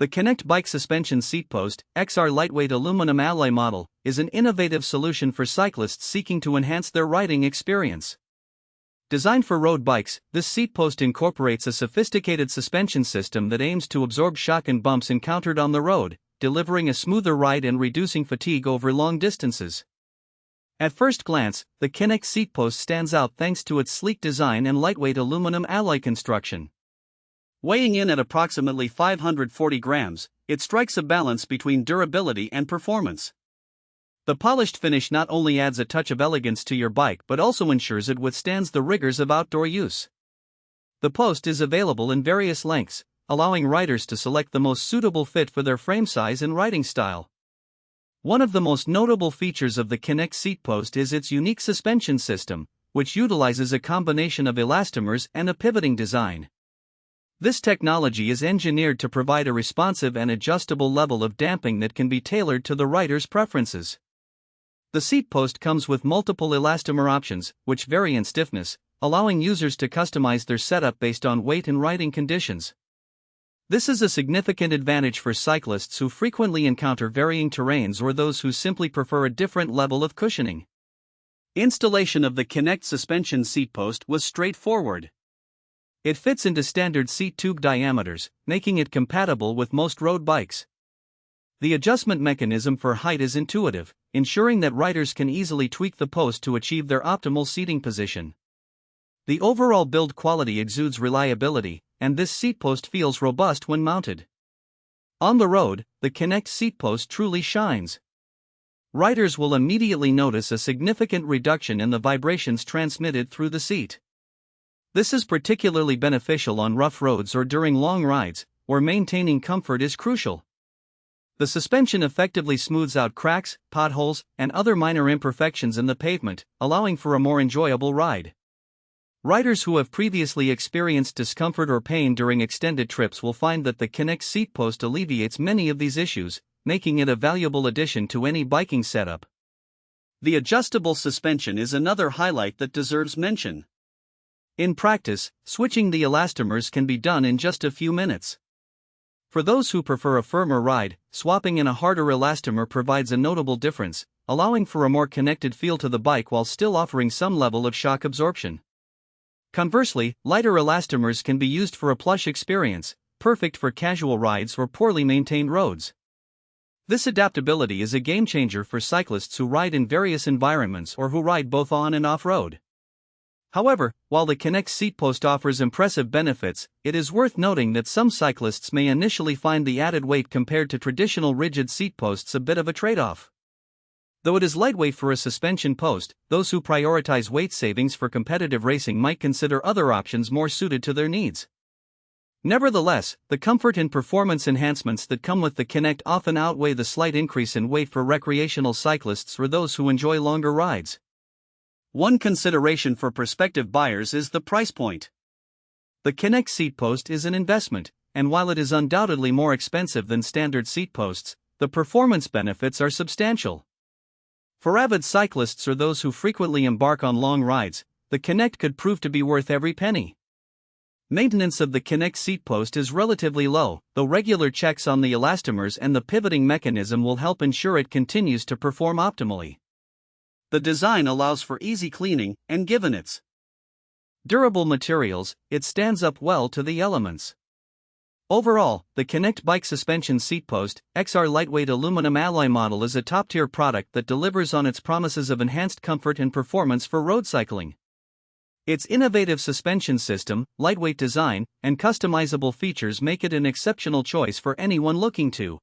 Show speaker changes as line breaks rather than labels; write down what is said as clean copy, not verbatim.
The KINEKT Bike Suspension Seatpost XR lightweight aluminum alloy model is an innovative solution for cyclists seeking to enhance their riding experience. Designed for road bikes, this seatpost incorporates a sophisticated suspension system that aims to absorb shock and bumps encountered on the road, delivering a smoother ride and reducing fatigue over long distances. At first glance, the KINEKT Seatpost stands out thanks to its sleek design and lightweight aluminum alloy construction. Weighing in at approximately 540 grams, it strikes a balance between durability and performance. The polished finish not only adds a touch of elegance to your bike but also ensures it withstands the rigors of outdoor use. The post is available in various lengths, allowing riders to select the most suitable fit for their frame size and riding style. One of the most notable features of the KINEKT Seatpost is its unique suspension system, which utilizes a combination of elastomers and a pivoting design. This technology is engineered to provide a responsive and adjustable level of damping that can be tailored to the rider's preferences. The seatpost comes with multiple elastomer options, which vary in stiffness, allowing users to customize their setup based on weight and riding conditions. This is a significant advantage for cyclists who frequently encounter varying terrains or those who simply prefer a different level of cushioning. Installation of the KINEKT suspension seatpost was straightforward. It fits into standard seat tube diameters, making it compatible with most road bikes. The adjustment mechanism for height is intuitive, ensuring that riders can easily tweak the post to achieve their optimal seating position. The overall build quality exudes reliability, and this seatpost feels robust when mounted. On the road, the KINEKT seatpost truly shines. Riders will immediately notice a significant reduction in the vibrations transmitted through the seat. This is particularly beneficial on rough roads or during long rides, where maintaining comfort is crucial. The suspension effectively smooths out cracks, potholes, and other minor imperfections in the pavement, allowing for a more enjoyable ride. Riders who have previously experienced discomfort or pain during extended trips will find that the KINEKT Seatpost alleviates many of these issues, making it a valuable addition to any biking setup. The adjustable suspension is another highlight that deserves mention. In practice, switching the elastomers can be done in just a few minutes. For those who prefer a firmer ride, swapping in a harder elastomer provides a notable difference, allowing for a more connected feel to the bike while still offering some level of shock absorption. Conversely, lighter elastomers can be used for a plush experience, perfect for casual rides or poorly maintained roads. This adaptability is a game-changer for cyclists who ride in various environments or who ride both on and off-road. However, while the KINEKT Seatpost offers impressive benefits, it is worth noting that some cyclists may initially find the added weight compared to traditional rigid seatposts a bit of a trade-off. Though it is lightweight for a suspension post, those who prioritize weight savings for competitive racing might consider other options more suited to their needs. Nevertheless, the comfort and performance enhancements that come with the KINEKT often outweigh the slight increase in weight for recreational cyclists or those who enjoy longer rides. One consideration for prospective buyers is the price point. The KINEKT Seatpost is an investment, and while it is undoubtedly more expensive than standard seatposts, the performance benefits are substantial. For avid cyclists or those who frequently embark on long rides, the KINEKT could prove to be worth every penny. Maintenance of the KINEKT Seatpost is relatively low, though regular checks on the elastomers and the pivoting mechanism will help ensure it continues to perform optimally. The design allows for easy cleaning, and given its durable materials, it stands up well to the elements. Overall, the KINEKT Bike Suspension Seatpost XR lightweight aluminum alloy model is a top-tier product that delivers on its promises of enhanced comfort and performance for road cycling. Its innovative suspension system, lightweight design, and customizable features make it an exceptional choice for anyone looking to